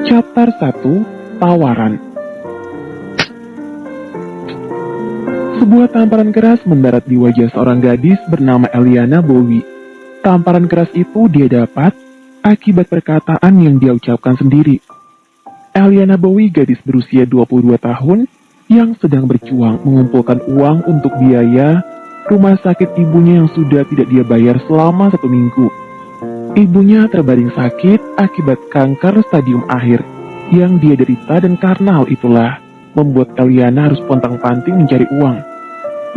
Chapter 1, Tawaran. Sebuah tamparan keras mendarat di wajah seorang gadis bernama Eliana Bowie. Tamparan keras itu dia dapat akibat perkataan yang dia ucapkan sendiri. Eliana Bowie gadis berusia 22 tahun yang sedang berjuang mengumpulkan uang untuk biaya rumah sakit ibunya yang sudah tidak dia bayar selama 1 minggu. Ibunya terbaring sakit akibat kanker stadium akhir yang dia derita, dan karena hal itulah membuat Eliana harus pontang-panting mencari uang.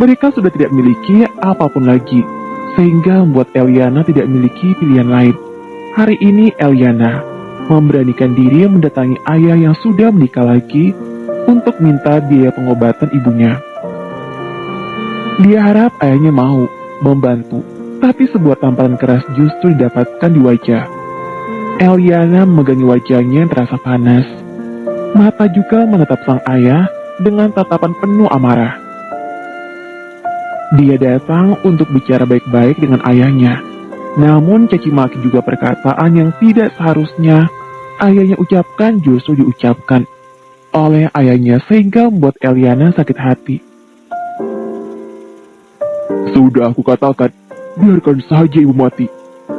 Mereka sudah tidak memiliki apapun lagi, sehingga membuat Eliana tidak memiliki pilihan lain. Hari ini Eliana memberanikan diri mendatangi ayah yang sudah menikah lagi untuk minta biaya pengobatan ibunya. Dia harap ayahnya mau membantu, tapi sebuah tamparan keras justru didapatkan di wajah. Eliana memegangi wajahnya yang terasa panas. Mata juga menatap sang ayah dengan tatapan penuh amarah. Dia datang untuk bicara baik-baik dengan ayahnya. Namun caci maki juga perkataan yang tidak seharusnya ayahnya ucapkan justru diucapkan oleh ayahnya, sehingga membuat Eliana sakit hati. Sudah aku katakan, biarkan saja ibu mati,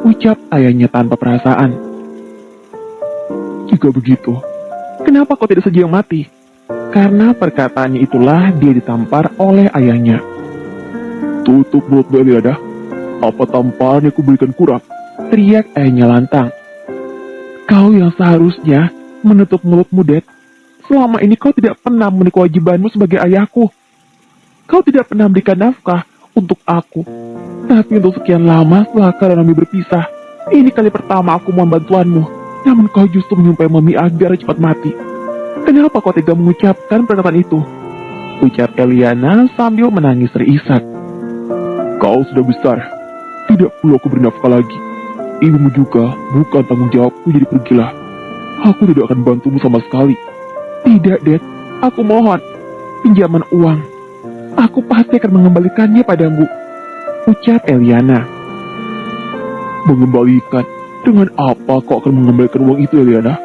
ucap ayahnya tanpa perasaan. Jika begitu, kenapa kau tidak saja yang mati? Karena perkataannya itulah dia ditampar oleh ayahnya. Tutup mulutmu Eliana, apa tamparan yang kuberikan kurang? Teriak ayahnya lantang. Kau yang seharusnya menutup mulutmu, Dad. Selama ini kau tidak pernah memenuhi kewajibanmu sebagai ayahku. Kau tidak pernah memberikan nafkah untuk aku. Tapi untuk sekian lama setelah kami berpisah, ini kali pertama aku mohon bantuanmu. Namun kau justru menyumpahi Mami agar cepat mati. Kenapa kau tega mengucapkan perkataan itu? Ucap Eliana sambil menangis terisak. Kau sudah besar, tidak perlu aku bernafkah lagi. Ibumu juga bukan tanggung jawabku, jadi pergilah. Aku tidak akan bantumu sama sekali. Tidak, Dad. Aku mohon. Pinjaman uang. Aku pasti akan mengembalikannya padamu. Ucap Eliana. Mengembalikan? Dengan apa kau akan mengembalikan uang itu, Eliana?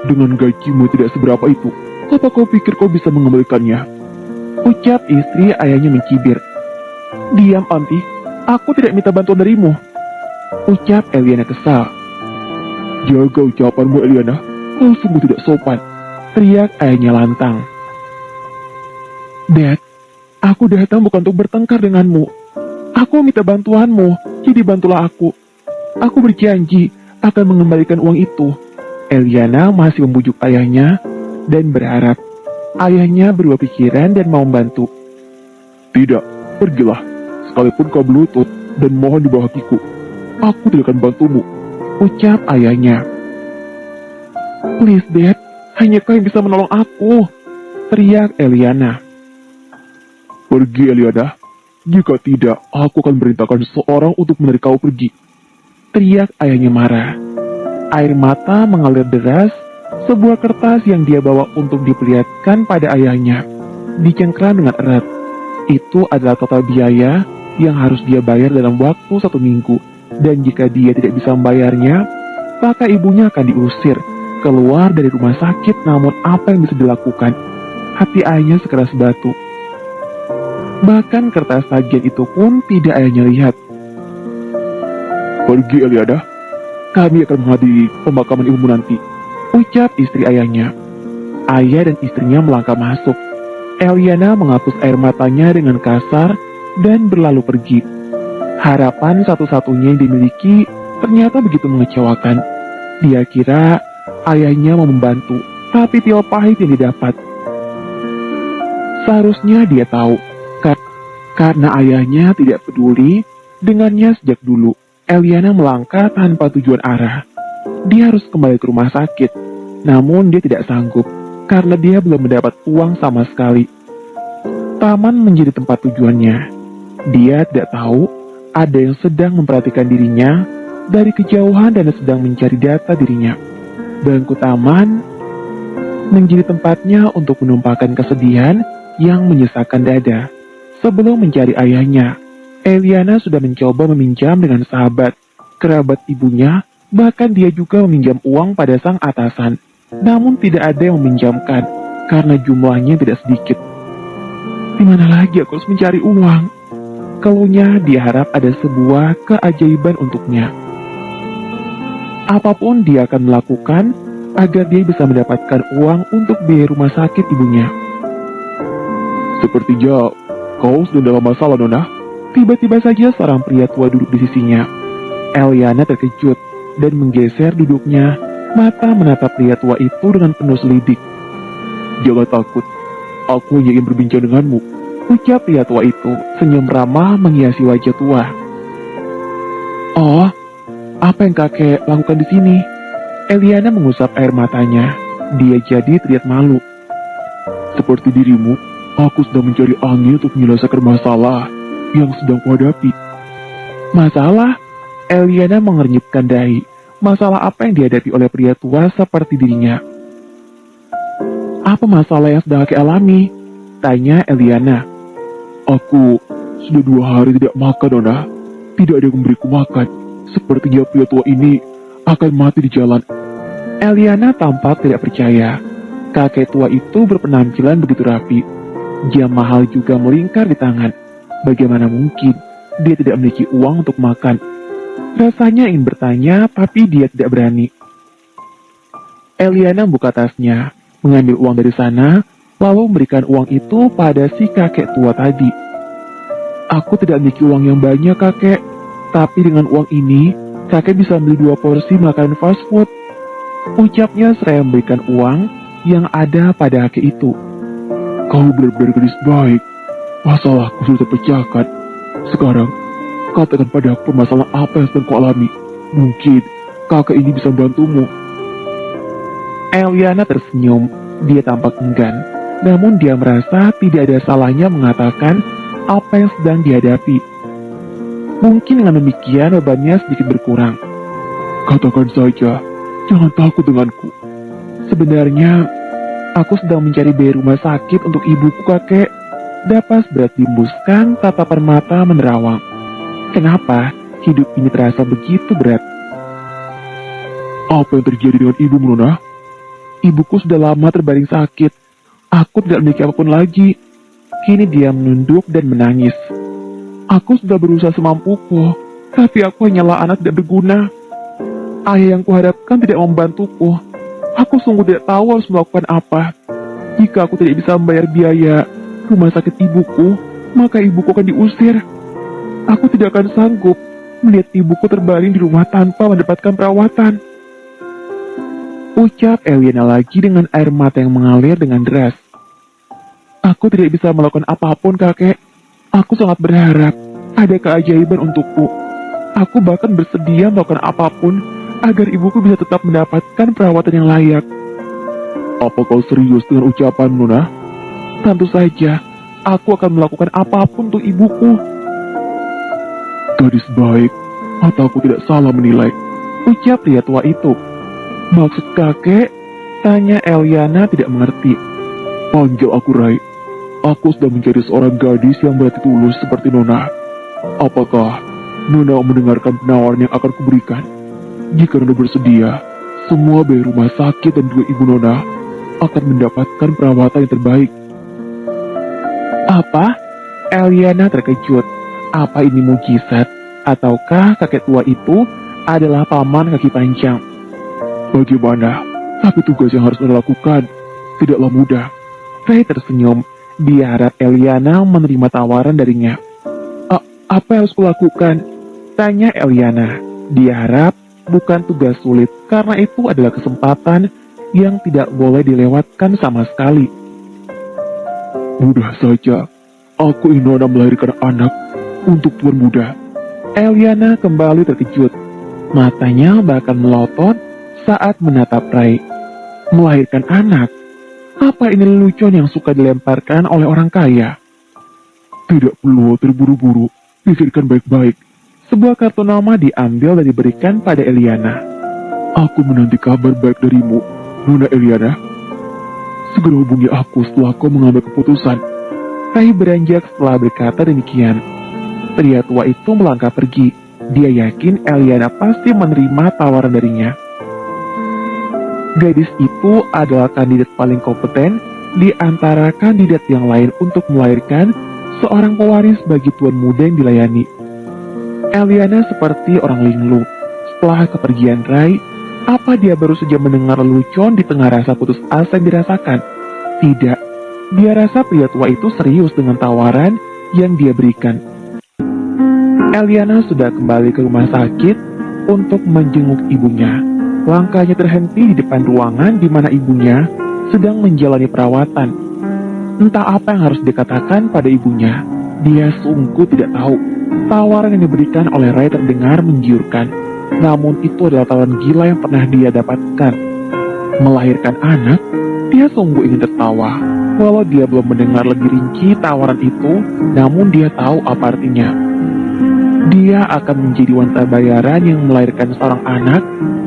Dengan gajimu tidak seberapa itu, apa kau pikir kau bisa mengembalikannya? Ucap istri ayahnya mencibir. Diam, Auntie. Aku tidak minta bantuan darimu. Ucap Eliana kesal. Jaga ucapanmu, Eliana. Kau sungguh tidak sopan. Teriak ayahnya lantang. Dad, aku datang bukan untuk bertengkar denganmu. Aku minta bantuanmu, jadi bantulah aku. Aku berjanji akan mengembalikan uang itu. Eliana masih membujuk ayahnya dan berharap ayahnya berubah pikiran dan mau membantu. Tidak, pergilah. Sekalipun kau berlutut dan mohon di bawah kakiku, aku tidak akan bantumu. Ucap ayahnya. Please, Dad, hanya kau yang bisa menolong aku. Teriak Eliana. Pergi, Eliana. Jika tidak, aku akan merintahkan seseorang untuk menarik kau pergi. Teriak ayahnya marah. Air mata mengalir deras. Sebuah kertas yang dia bawa untuk diperlihatkan pada ayahnya dicengkram dengan erat. Itu adalah total biaya yang harus dia bayar dalam waktu 1 minggu. Dan jika dia tidak bisa membayarnya, maka ibunya akan diusir keluar dari rumah sakit. Namun apa yang bisa dilakukan? Hati ayahnya sekeras batu. Bahkan kertas tagihan itu pun tidak ayahnya lihat. Pergi, Eliana. Kami akan menghadiri pemakaman ibumu nanti. Ucap istri ayahnya. Ayah dan istrinya melangkah masuk. Eliana menghapus air matanya dengan kasar dan berlalu pergi. Harapan satu-satunya yang dimiliki ternyata begitu mengecewakan. Dia kira ayahnya mau membantu, tapi pil pahit yang didapat. Seharusnya dia tahu, karena ayahnya tidak peduli dengannya sejak dulu. Eliana melangkah tanpa tujuan arah. Dia harus kembali ke rumah sakit, namun dia tidak sanggup karena dia belum mendapat uang sama sekali. Taman menjadi tempat tujuannya. Dia tidak tahu ada yang sedang memperhatikan dirinya dari kejauhan dan sedang mencari data dirinya. Bangku taman menjadi tempatnya untuk menumpahkan kesedihan yang menyesakkan dada. Sebelum mencari ayahnya, Eliana sudah mencoba meminjam dengan sahabat, kerabat ibunya, bahkan dia juga meminjam uang pada sang atasan. namun tidak ada yang meminjamkan karena jumlahnya tidak sedikit. Di mana lagi aku harus mencari uang? Keluhnya dia harap ada sebuah keajaiban untuknya. Apapun dia akan melakukan agar dia bisa mendapatkan uang untuk biaya rumah sakit ibunya. Sepertinya kau sedang dalam masalah, Nona. Tiba-tiba saja seorang pria tua duduk di sisinya. Eliana terkejut dan menggeser duduknya, mata menatap pria tua itu dengan penuh selidik. Jangan takut, aku hanya ingin berbincang denganmu. Ucap pria tua itu, senyum ramah menghiasi wajah tua. Oh, apa yang kakek lakukan di sini? Eliana mengusap air matanya. Dia jadi terlihat malu. Seperti dirimu, aku sedang mencari angin untuk menyelesaikan masalah yang sedang kuhadapi. Masalah? Eliana mengernyitkan dahi. Masalah apa yang dihadapi oleh pria tua seperti dirinya? Apa masalah yang sedang kakek alami? Tanya Eliana. Aku sudah 2 hari tidak makan, Nona. Tidak ada yang memberiku makan. Sepertinya pria tua ini akan mati di jalan. Eliana tampak tidak percaya. Kakek tua itu berpenampilan begitu rapi. Jam mahal juga melingkar di tangan. Bagaimana mungkin dia tidak memiliki uang untuk makan? Rasanya ingin bertanya, tapi dia tidak berani. Eliana buka tasnya, mengambil uang dari sana, lalu memberikan uang itu pada si kakek tua tadi. Aku tidak memiliki uang yang banyak, kakek. Tapi dengan uang ini, kakek bisa beli 2 porsi makanan fast food. Ucapnya seraya memberikan uang yang ada pada kakek itu. Kau benar-benar gadis baik. Masalahku sudah terpecahkan. Sekarang, katakan padaku permasalahan apa yang sedang kau alami. Mungkin kakek ini bisa membantumu. Eliana tersenyum. Dia tampak enggan. Namun dia merasa tidak ada salahnya mengatakan apa yang sedang dihadapi. Mungkin dengan demikian bebannya sedikit berkurang. Katakan saja, jangan takut denganku. Sebenarnya, aku sedang mencari biaya rumah sakit untuk ibuku, kakek. Dapas berat diembuskan, tatapan mata menerawang. Kenapa hidup ini terasa begitu berat? Apa yang terjadi dengan ibumu, Nona? Ibuku sudah lama terbaring sakit. Aku tidak memiliki apapun lagi. Kini dia menunduk dan menangis. Aku sudah berusaha semampuku, tapi aku hanyalah anak tidak berguna. Ayah yang kuharapkan tidak membantuku. Aku sungguh tidak tahu harus melakukan apa. Jika aku tidak bisa membayar biaya rumah sakit ibuku, maka ibuku akan diusir. Aku tidak akan sanggup melihat ibuku terbaring di rumah tanpa mendapatkan perawatan. Ucap Eliana lagi dengan air mata yang mengalir dengan deras. Aku tidak bisa melakukan apapun, kakek. Aku sangat berharap ada keajaiban untukku. Aku bahkan bersedia melakukan apapun agar ibuku bisa tetap mendapatkan perawatan yang layak. Apa kau serius dengan ucapanmu, Nona? Tentu saja, aku akan melakukan apapun untuk ibuku. Gadis baik, mataku tidak salah menilai. Ucap pria tua itu. Maksud kakek? Tanya Eliana tidak mengerti. Panggil aku Rai. Aku sedang mencari seorang gadis yang berhati tulus seperti Nona. Apakah Nona mendengarkan penawaran yang akan kuberikan? Jika Nona bersedia, semua biaya rumah sakit dan juga ibu Nona akan mendapatkan perawatan yang terbaik. Apa? Eliana terkejut. Apa ini mujizat? Ataukah kakek tua itu adalah paman kaki panjang? Bagaimana? Tapi tugas yang harus Nona lakukan tidaklah mudah. Ray tersenyum. Dia harap Eliana menerima tawaran darinya. Apa yang harus kulakukan? Tanya Eliana. Dia harap bukan tugas sulit, karena itu adalah kesempatan yang tidak boleh dilewatkan sama sekali. Mudah saja. Aku ingin Nona melahirkan anak untuk tuan muda. Eliana kembali terkejut. Matanya bahkan melotot saat menatap Ray. Melahirkan anak? Apa ini lelucon yang suka dilemparkan oleh orang kaya? Tidak perlu terburu-buru. Pikirkan baik-baik. Sebuah kartu nama diambil dan diberikan pada Eliana. Aku menanti kabar baik darimu, Nona Eliana. Segera hubungi aku setelah kau mengambil keputusan. Ray beranjak setelah berkata demikian. Pria tua itu melangkah pergi. Dia yakin Eliana pasti menerima tawaran darinya. Gadis itu adalah kandidat paling kompeten di antara kandidat yang lain untuk melahirkan seorang pewaris bagi tuan muda yang dilayani. Eliana seperti orang linglung. Setelah kepergian Rai, apa dia baru saja mendengar lelucon di tengah rasa putus asa yang dirasakan? Tidak. Dia rasa pria tua itu serius dengan tawaran yang dia berikan. Eliana sudah kembali ke rumah sakit untuk menjenguk ibunya. Langkahnya terhenti di depan ruangan di mana ibunya sedang menjalani perawatan. Entah apa yang harus dikatakan pada ibunya. Dia sungguh tidak tahu. Tawaran yang diberikan oleh Rai terdengar menggiurkan. Namun itu adalah tawaran gila yang pernah dia dapatkan. Melahirkan anak, dia sungguh ingin tertawa. Walau dia belum mendengar lebih rinci tawaran itu, namun dia tahu apa artinya. Dia akan menjadi wanita bayaran yang melahirkan seorang anak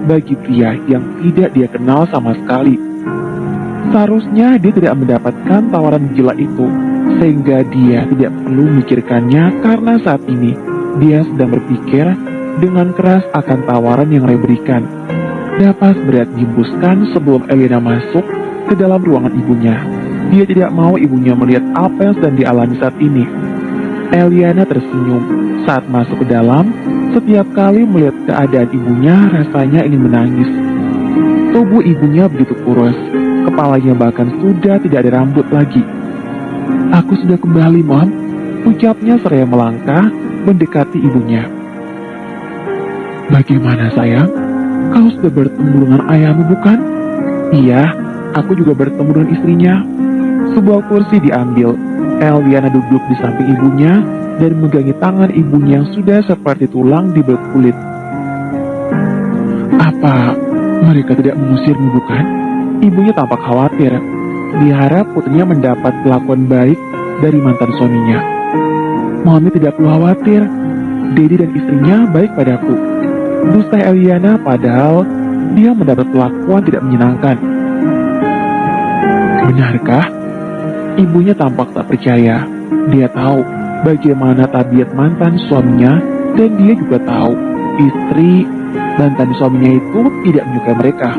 bagi pria yang tidak dia kenal sama sekali. Seharusnya dia tidak mendapatkan tawaran gila itu, sehingga dia tidak perlu memikirkannya karena saat ini dia sedang berpikir dengan keras akan tawaran yang Rai berikan. Napas berat dihembuskan sebelum Eliana masuk ke dalam ruangan ibunya. Dia tidak mau ibunya melihat apa yang sedang dialami saat ini. Eliana tersenyum saat masuk ke dalam. Setiap kali melihat keadaan ibunya, rasanya ingin menangis. Tubuh ibunya begitu kurus, kepalanya bahkan sudah tidak ada rambut lagi. "Aku sudah kembali, Mom," ucapnya seraya melangkah mendekati ibunya. "Bagaimana, sayang? Kau sudah bertemu dengan ayahmu, bukan?" "Iya, aku juga bertemu dengan istrinya." Sebuah kursi diambil. Eliana duduk di samping ibunya dan memegangi tangan ibunya yang sudah seperti tulang dibelah kulit. "Apa mereka tidak mengusirmu, bukan?" Ibunya tampak khawatir. Dia harap putrinya mendapat perlakuan baik dari mantan suaminya. "Mami tidak perlu khawatir. Dedi dan istrinya baik padaku." Dusta Eliana, padahal dia mendapat perlakuan tidak menyenangkan. "Benarkah?" Ibunya tampak tak percaya. Dia tahu bagaimana tabiat mantan suaminya, dan dia juga tahu istri mantan suaminya itu tidak menyukai mereka.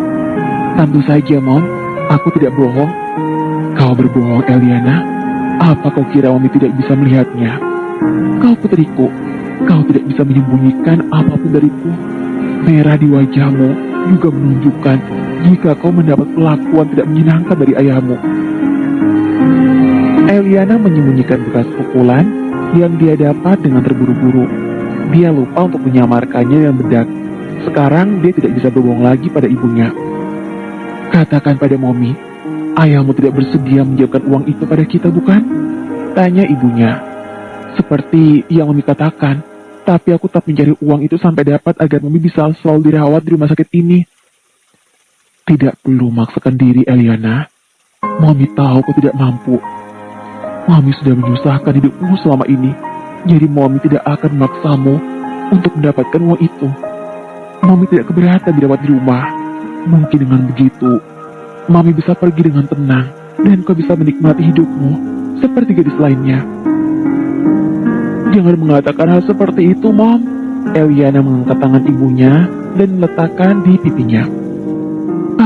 "Tentu saja, Mom. Aku tidak bohong." "Kau berbohong, Eliana. Apa kau kira Mami tidak bisa melihatnya? Kau putriku. Kau tidak bisa menyembunyikan apapun dariku. Merah di wajahmu juga menunjukkan jika kau mendapat perlakuan tidak menyenangkan dari ayahmu." Eliana menyembunyikan bekas pukulan yang dia dapat dengan terburu-buru. Dia lupa untuk menyamarkannya dengan bedak. Sekarang dia tidak bisa berbohong lagi pada ibunya. "Katakan pada Mommy, ayahmu tidak bersedia menjawabkan uang itu pada kita, bukan?" tanya ibunya. "Seperti yang Mommy katakan, tapi aku tetap mencari uang itu sampai dapat agar Mommy bisa selalu dirawat di rumah sakit ini." "Tidak perlu memaksakan diri, Eliana. Mommy tahu kau tidak mampu. Mami sudah menyusahkan hidupmu selama ini, jadi Mami tidak akan memaksamu untuk mendapatkan uang itu. Mami tidak keberatan dirawat di rumah. Mungkin dengan begitu, Mami bisa pergi dengan tenang, dan kau bisa menikmati hidupmu seperti gadis lainnya." "Jangan mengatakan hal seperti itu, Mom." Eliana mengangkat tangan ibunya dan meletakkan di pipinya.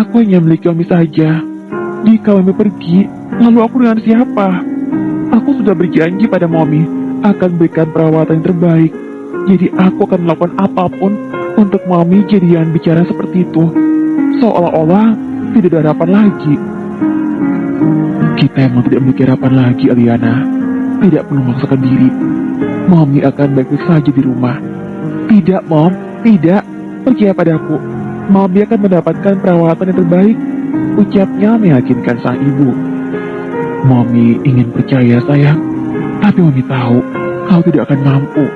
"Aku hanya memiliki Mami saja. Jika Mami pergi, lalu aku dengan siapa? Aku sudah berjanji pada Mommy akan berikan perawatan yang terbaik. Jadi aku akan melakukan apapun untuk Mommy." Jadi jangan bicara seperti itu, seolah-olah tidak ada harapan lagi. "Kita emang tidak memiliki harapan lagi, Eliana. Tidak perlu memaksakan diri. Mommy akan baik-baik saja di rumah." "Tidak, Mom. Tidak. Percaya padaku. Mommy akan mendapatkan perawatan yang terbaik," ucapnya meyakinkan sang ibu. "Mommy ingin percaya, sayang. Tapi Mommy tahu kau tidak akan mampu."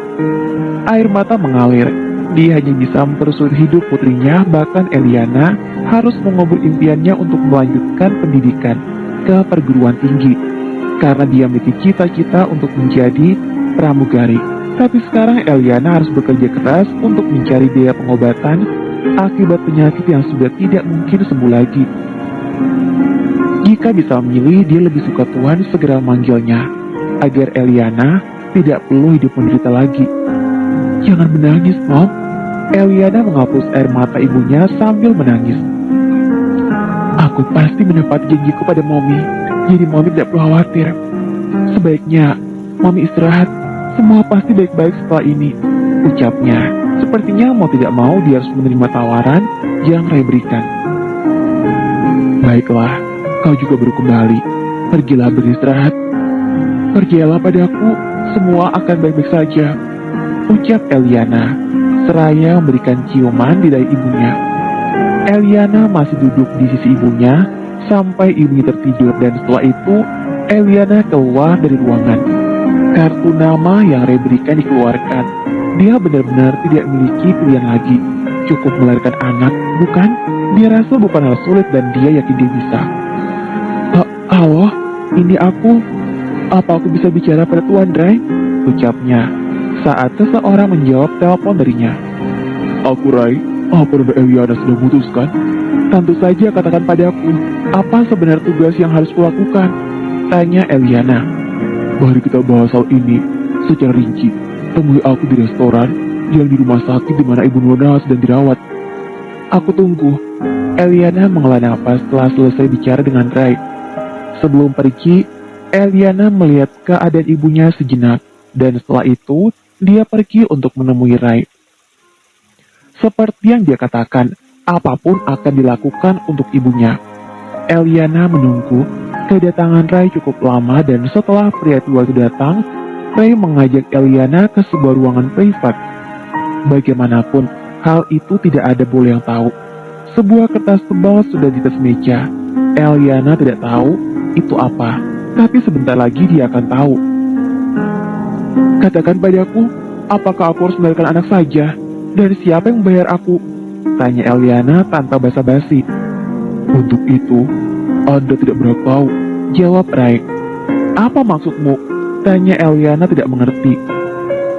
Air mata mengalir. Dia hanya bisa mempersulit hidup putrinya, bahkan Eliana harus mengubur impiannya untuk melanjutkan pendidikan ke perguruan tinggi. Karena dia memiliki cita-cita untuk menjadi pramugari. Tapi sekarang Eliana harus bekerja keras untuk mencari biaya pengobatan akibat penyakit yang sudah tidak mungkin sembuh lagi. Jika bisa memilih, dia lebih suka Tuhan segera memanggilnya, agar Eliana tidak perlu hidup menderita lagi. "Jangan menangis, Mom." Eliana menghapus air mata ibunya sambil menangis. Aku pasti menepati janjiku pada Mommy, jadi Mommy tidak perlu khawatir. Sebaiknya Mommy istirahat, semua pasti baik-baik setelah ini, ucapnya. Sepertinya mau tidak mau dia harus menerima tawaran yang Ray berikan. Baiklah, kau juga baru kembali. Pergilah beristirahat. Pergilah padaku, semua akan baik-baik saja, ucap Eliana, seraya memberikan ciuman di dahi ibunya. Eliana masih duduk di sisi ibunya sampai ibunya tertidur, dan setelah itu Eliana keluar dari ruangan. Kartu nama yang Ray berikan dikeluarkan. Dia benar-benar tidak memiliki pilihan lagi. Cukup melahirkan anak, bukan? Dia rasa bukan hal sulit dan dia yakin dia bisa. Halo, ini aku. Apa aku bisa bicara pada Tuan Ray? Ucapnya saat seseorang menjawab telepon darinya. Aku Ray, apa Nona Eliana sudah memutuskan? Tentu saja, katakan padaku, apa sebenarnya tugas yang harus kulakukan? Tanya Eliana. Mari kita bahas hal ini secara rinci. Temui aku di restoran yang di rumah sakit di mana Ibu Nona sedang dirawat. Aku tunggu. Eliana menghela napas setelah selesai bicara dengan Ray. Sebelum pergi, Eliana melihat keadaan ibunya sejenak, dan setelah itu dia pergi untuk menemui Ray. Seperti yang dia katakan, apapun akan dilakukan untuk ibunya. Eliana menunggu. Kedatangan Ray cukup lama, dan setelah pria tua itu datang, Ray mengajak Eliana ke sebuah ruangan privat. Bagaimanapun, hal itu tidak ada boleh yang tahu. Sebuah kertas tebal sudah di atas meja. Eliana tidak tahu itu apa, tapi sebentar lagi dia akan tahu. Katakan padaku, apakah aku harus melahirkan anak saja? Dan siapa yang membayar aku? Tanya Eliana tanpa basa-basi. Untuk itu, Anda tidak berhak tahu, jawab Ray. Apa maksudmu? Tanya Eliana tidak mengerti.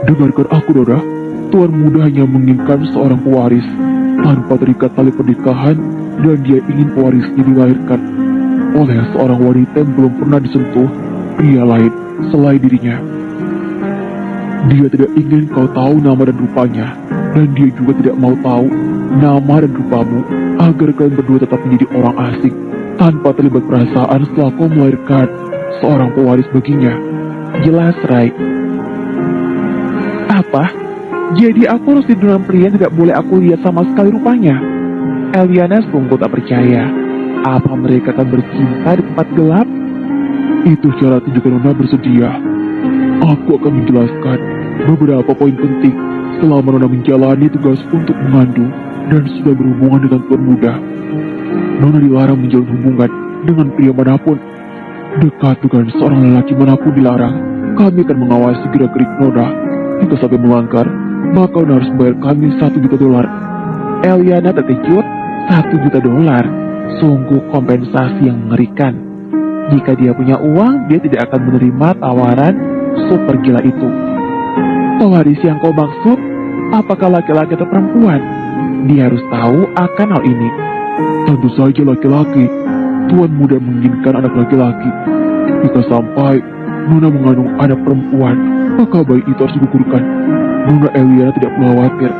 Dengarkan aku, Nona. Tuan muda hanya menginginkan seorang pewaris tanpa terikat tali pernikahan, dan dia ingin pewarisnya dilahirkan oleh seorang wanita yang belum pernah disentuh pria lain selain dirinya. Dia tidak ingin kau tahu nama dan rupanya, dan dia juga tidak mau tahu nama dan rupamu, agar kalian berdua tetap menjadi orang asing tanpa terlibat perasaan setelah kau melahirkan seorang pewaris baginya. Jelas, Ray. Apa? Jadi aku harus tidur dengan pria yang tidak boleh aku lihat sama sekali rupanya? Eliana sungguh tak percaya. Apa mereka akan bercinta di tempat gelap? Itu syarat jika Nona bersedia. Aku akan menjelaskan beberapa poin penting selama Nona menjalani tugas untuk mengandung dan sudah berhubungan dengan tuan muda. Nona dilarang menjalin hubungan dengan pria manapun. Dekat dengan seorang lelaki manapun dilarang. Kami akan mengawasi gerak-gerik Nona. Jika sampai melanggar, maka Nona harus membayar kami $1 juta. Eliana terkejut. $1 juta? Sungguh kompensasi yang mengerikan. Jika dia punya uang, dia tidak akan menerima tawaran super gila itu. Pewaris yang kau maksud, apakah laki-laki atau perempuan? Dia harus tahu akan hal ini. Tentu saja laki-laki. Tuan muda menginginkan anak laki-laki. Jika sampai Nona mengandung anak perempuan, maka bayi itu harus digugurkan. Nona Eliana tidak perlu khawatir.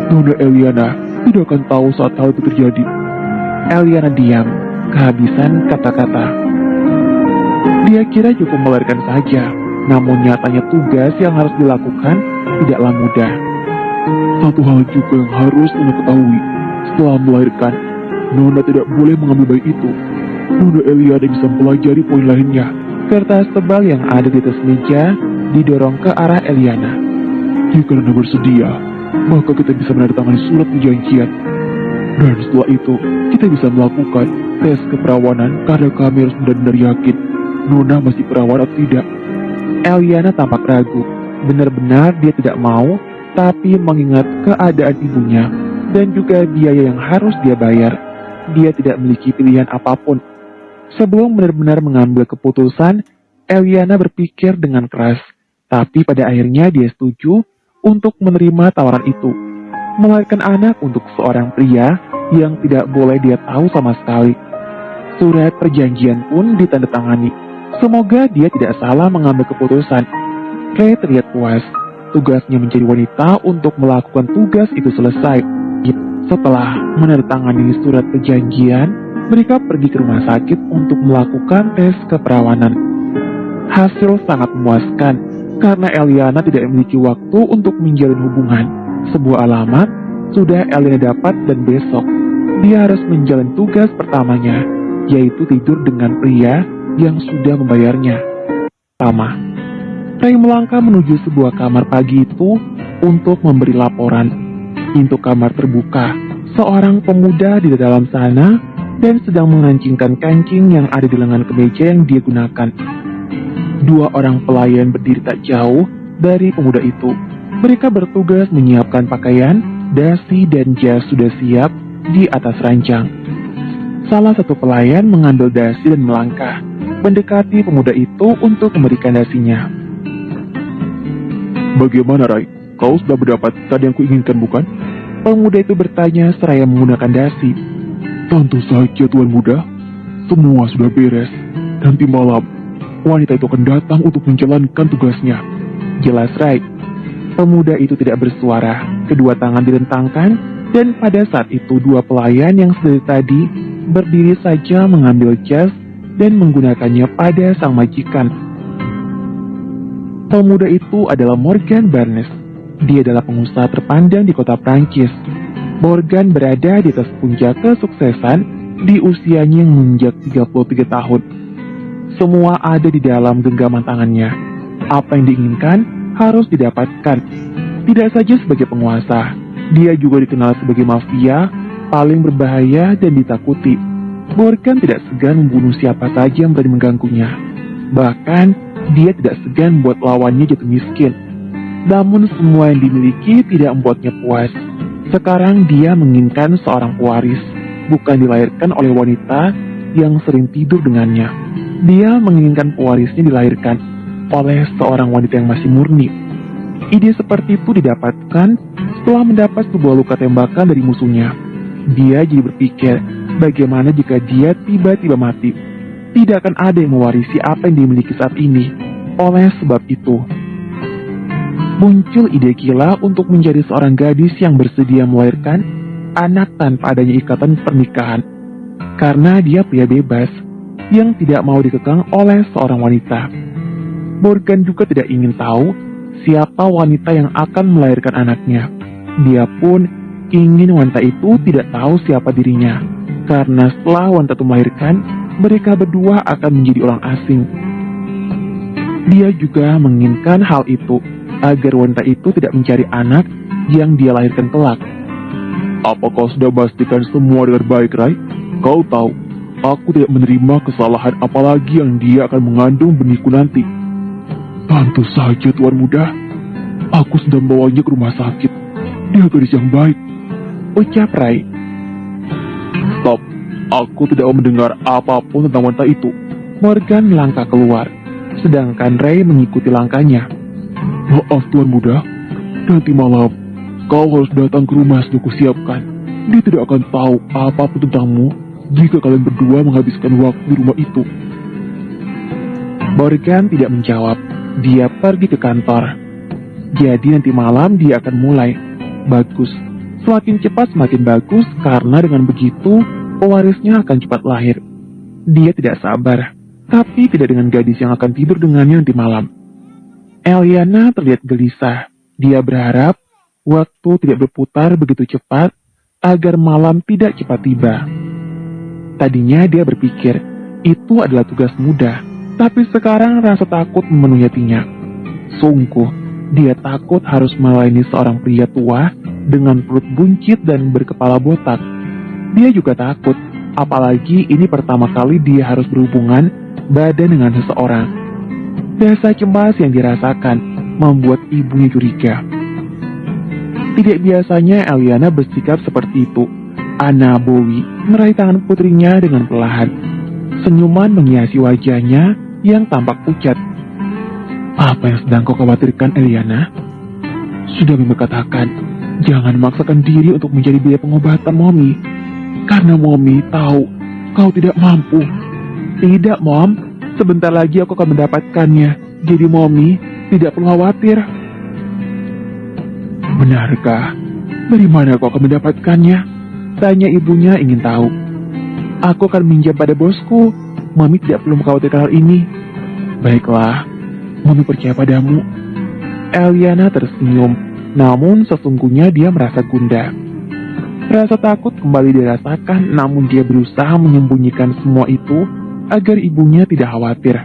Nona Eliana tidak akan tahu saat hal itu terjadi. Eliana diam, kehabisan kata-kata. Dia kira cukup melahirkan saja, namun nyatanya tugas yang harus dilakukan tidaklah mudah. Satu hal juga yang harus Nona ketahui, setelah melahirkan, Nona tidak boleh mengambil bayi itu. Nona Eliana bisa mempelajari poin lainnya. Kertas tebal yang ada di atas meja didorong ke arah Eliana. Jika Nona bersedia, maka kita bisa menandatangani surat perjanjian. Dan setelah itu, kita bisa melakukan tes keperawanan karena kami harus benar-benar yakin Nona masih perawan atau tidak. Eliana tampak ragu. Benar-benar dia tidak mau, tapi mengingat keadaan ibunya dan juga biaya yang harus dia bayar, dia tidak memiliki pilihan apapun. Sebelum benar-benar mengambil keputusan, Eliana berpikir dengan keras, tapi pada akhirnya dia setuju untuk menerima tawaran itu. Melahirkan anak untuk seorang pria yang tidak boleh dia tahu sama sekali. Surat perjanjian pun ditandatangani. Semoga dia tidak salah mengambil keputusan. Ray terlihat puas. Tugasnya menjadi wanita untuk melakukan tugas itu selesai. Setelah menandatangani surat perjanjian, Mereka pergi ke rumah sakit untuk melakukan tes keperawanan. Hasil sangat memuaskan karena Eliana tidak memiliki waktu untuk menjalin hubungan. Sebuah alamat sudah Eliana dapat dan besok dia harus menjalin tugas pertamanya, yaitu tidur dengan pria yang sudah membayarnya. Pertama, Ray melangkah menuju sebuah kamar pagi itu untuk memberi laporan. Pintu kamar terbuka. Seorang pemuda di dalam sana dan sedang mengancingkan kancing yang ada di lengan kemeja yang dia gunakan. Dua orang pelayan berdiri tak jauh dari pemuda itu. Mereka bertugas menyiapkan pakaian, dasi dan jas sudah siap di atas ranjang. Salah satu pelayan mengambil dasi dan melangkah, mendekati pemuda itu untuk memberikan dasinya. Bagaimana, Rai? Kau sudah mendapatkan yang kuinginkan, bukan? Pemuda itu bertanya seraya menggunakan dasi. Tentu saja, Tuan Muda. Semua sudah beres. Nanti malam, wanita itu akan datang untuk menjalankan tugasnya. Jelas, Rai. Pemuda itu tidak bersuara. Kedua tangan direntangkan, dan pada saat itu dua pelayan yang sedari tadi berdiri saja mengambil jas dan menggunakannya pada sang majikan. Pemuda itu adalah Morgan Barnes. Dia adalah pengusaha terpandang di kota Prancis. Morgan berada di atas puncak kesuksesan di usianya yang menginjak 33 tahun. Semua ada di dalam genggaman tangannya. Apa yang diinginkan harus didapatkan. Tidak saja sebagai penguasa, dia juga dikenal sebagai mafia paling berbahaya dan ditakuti. Morgan tidak segan membunuh siapa saja yang berani mengganggunya. Bahkan, dia tidak segan membuat lawannya jatuh miskin. Namun semua yang dimiliki tidak membuatnya puas. Sekarang dia menginginkan seorang pewaris, bukan dilahirkan oleh wanita yang sering tidur dengannya. Dia menginginkan pewarisnya dilahirkan oleh seorang wanita yang masih murni. Ide seperti itu didapatkan setelah mendapat sebuah luka tembakan dari musuhnya. Dia jadi berpikir, bagaimana jika dia tiba-tiba mati? Tidak akan ada yang mewarisi apa yang dimiliki saat ini. Oleh sebab itu, muncul ide gila untuk menjadi seorang gadis yang bersedia melahirkan anak tanpa adanya ikatan pernikahan. Karena dia pria bebas yang tidak mau dikekang oleh seorang wanita. Morgan juga tidak ingin tahu siapa wanita yang akan melahirkan anaknya. Dia pun ingin wanita itu tidak tahu siapa dirinya. Karena setelah wanita itu melahirkan, mereka berdua akan menjadi orang asing. Dia juga menginginkan hal itu, agar wanita itu tidak mencari anak yang dia lahirkan kelak. Apa kau sudah pastikan semua dengan baik, Rai? Kau tahu, aku tidak menerima kesalahan apalagi yang dia akan mengandung benihku nanti. Tentu saja, Tuan Muda. Aku sudah membawanya ke rumah sakit. Dia gadis yang baik, ucap Rai. Stop, aku tidak mau mendengar apapun tentang wanita itu. Morgan melangkah keluar, sedangkan Ray mengikuti langkahnya. Maaf, Tuan Muda. Nanti malam, kau harus datang ke rumah yang kusiapkan. Dia tidak akan tahu apapun tentangmu jika kalian berdua menghabiskan waktu di rumah itu. Morgan tidak menjawab. Dia pergi ke kantor. Jadi nanti malam dia akan mulai. Bagus. Semakin cepat semakin bagus karena dengan begitu pewarisnya akan cepat lahir. Dia tidak sabar, tapi tidak dengan gadis yang akan tidur dengannya nanti malam. Eliana terlihat gelisah. Dia berharap waktu tidak berputar begitu cepat agar malam tidak cepat tiba. Tadinya dia berpikir itu adalah tugas mudah, tapi sekarang rasa takut memenuhi hatinya. Sungguh, dia takut harus melayani seorang pria tua dengan perut buncit dan berkepala botak. Dia juga takut, apalagi ini pertama kali dia harus berhubungan badan dengan seseorang. Rasa cemas yang dirasakan membuat ibunya curiga. Tidak biasanya Eliana bersikap seperti itu. Anna Bowie meraih tangan putrinya dengan perlahan. Senyuman menghiasi wajahnya yang tampak pucat. Apa yang sedang kau khawatirkan, Eliana? Sudah Mimi katakan, jangan memaksakan diri untuk menjadi biaya pengobatan Mommy. Karena Mommy tahu kau tidak mampu. Tidak, Mom. Sebentar lagi aku akan mendapatkannya. Jadi Mommy tidak perlu khawatir. Benarkah? Dari mana kau akan mendapatkannya? Tanya ibunya ingin tahu. Aku akan minjam pada bosku. Mami tidak perlu mengkhawatirkan hal ini. Baiklah, Mami percaya padamu. Eliana tersenyum, namun sesungguhnya dia merasa gundah. Rasa takut kembali dirasakan, namun dia berusaha menyembunyikan semua itu agar ibunya tidak khawatir.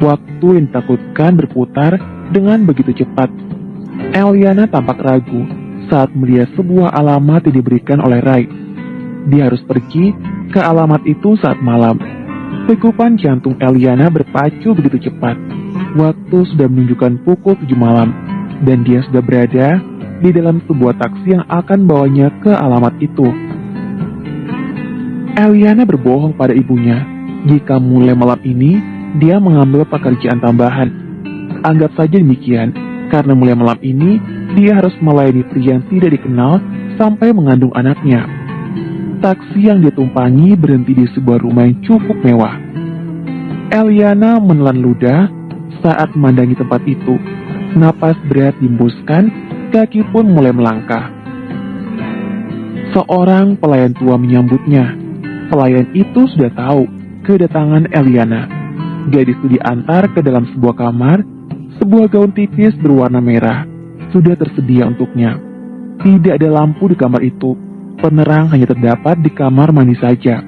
Waktu yang ditakutkan berputar dengan begitu cepat. Eliana tampak ragu saat melihat sebuah alamat yang diberikan oleh Rai. Dia harus pergi ke alamat itu saat malam. Degupan jantung Eliana berpacu begitu cepat. Waktu sudah menunjukkan pukul 7 malam, dan dia sudah berada di dalam sebuah taksi yang akan bawanya ke alamat itu. Eliana berbohong pada ibunya jika mulai malam ini dia mengambil pekerjaan tambahan. Anggap saja demikian, karena mulai malam ini dia harus melayani pria yang tidak dikenal sampai mengandung anaknya. Taksi yang ditumpangi berhenti di sebuah rumah yang cukup mewah. Eliana menelan ludah saat memandangi tempat itu. Napas berat dihembuskan, kaki pun mulai melangkah. Seorang pelayan tua menyambutnya. Pelayan itu sudah tahu kedatangan Eliana. Gadis itu diantar ke dalam sebuah kamar. Sebuah gaun tipis berwarna merah sudah tersedia untuknya. Tidak ada lampu di kamar itu. Penerang hanya terdapat di kamar mandi saja.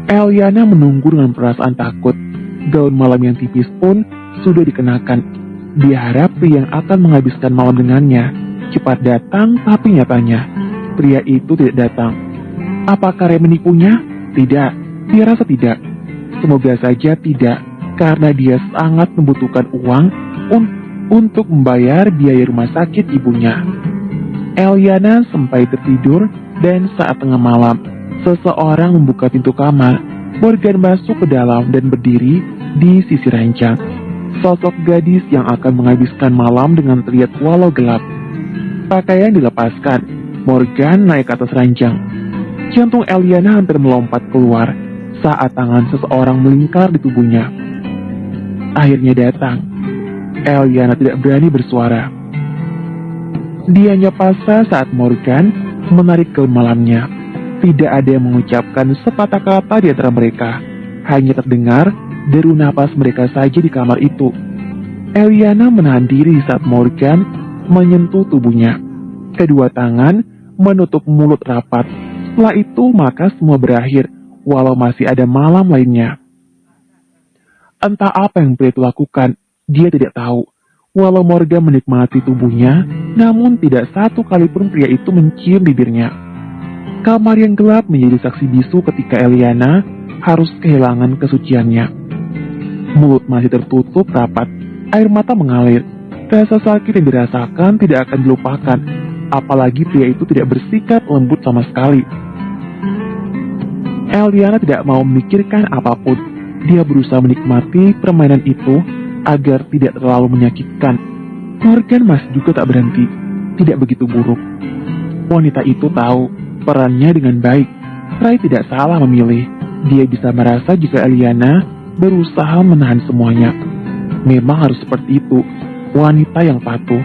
Eliana menunggu dengan perasaan takut. Gaun malam yang tipis pun sudah dikenakan. Dia harap pria yang akan menghabiskan malam dengannya cepat datang, tapi nyatanya pria itu tidak datang. Apakah Ray menipunya? Tidak, dia rasa tidak. Semoga saja tidak, karena dia sangat membutuhkan uang untuk membayar biaya rumah sakit ibunya. Eliana sampai tertidur, dan saat tengah malam, seseorang membuka pintu kamar. Morgan masuk ke dalam dan berdiri di sisi ranjang. Sosok gadis yang akan menghabiskan malam dengan terlihat walau gelap. Pakaian dilepaskan, Morgan naik ke atas ranjang. Jantung Eliana hampir melompat keluar saat tangan seseorang melingkar di tubuhnya. Akhirnya datang. Eliana tidak berani bersuara. Dia hanya pasrah saat Morgan menarik gaun malamnya. Tidak ada yang mengucapkan sepatah kata di antara mereka. Hanya terdengar deru napas mereka saja di kamar itu. Eliana menahan diri saat Morgan menyentuh tubuhnya. Kedua tangan menutup mulut rapat. Setelah itu maka semua berakhir, walau masih ada malam lainnya. Entah apa yang pria itu lakukan, dia tidak tahu. Walau Morgan menikmati tubuhnya, namun tidak satu kali pun pria itu mencium bibirnya. Kamar yang gelap menjadi saksi bisu ketika Eliana harus kehilangan kesuciannya. Mulut masih tertutup rapat, air mata mengalir. Rasa sakit yang dirasakan tidak akan dilupakan, apalagi pria itu tidak bersikap lembut sama sekali. Eliana tidak mau memikirkan apapun. Dia berusaha menikmati permainan itu agar tidak terlalu menyakitkan. Morgan masih juga tak berhenti. Tidak begitu buruk. Wanita itu tahu perannya dengan baik. Rai tidak salah memilih. Dia bisa merasa jika Eliana berusaha menahan semuanya. Memang harus seperti itu. Wanita yang patuh.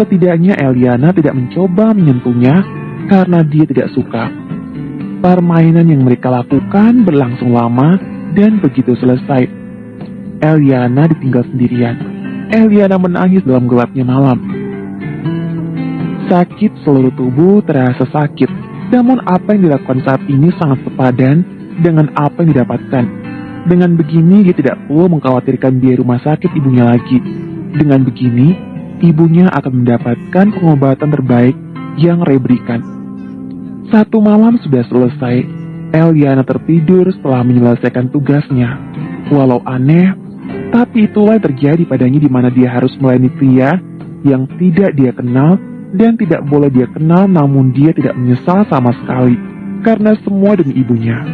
Setidaknya Eliana tidak mencoba menyentuhnya karena dia tidak suka. Permainan yang mereka lakukan berlangsung lama dan begitu selesai, Eliana ditinggal sendirian. Eliana menangis dalam gelapnya malam. Sakit seluruh tubuh terasa sakit, namun apa yang dilakukan saat ini sangat sepadan dengan apa yang didapatkan. Dengan begini dia tidak perlu mengkhawatirkan biaya rumah sakit ibunya lagi. Dengan begini, ibunya akan mendapatkan pengobatan terbaik yang Ray berikan. Satu malam sudah selesai. Eliana tertidur setelah menyelesaikan tugasnya. Walau aneh, tapi itulah yang terjadi padanya di mana dia harus melayani pria yang tidak dia kenal dan tidak boleh dia kenal, namun dia tidak menyesal sama sekali karena semua demi ibunya.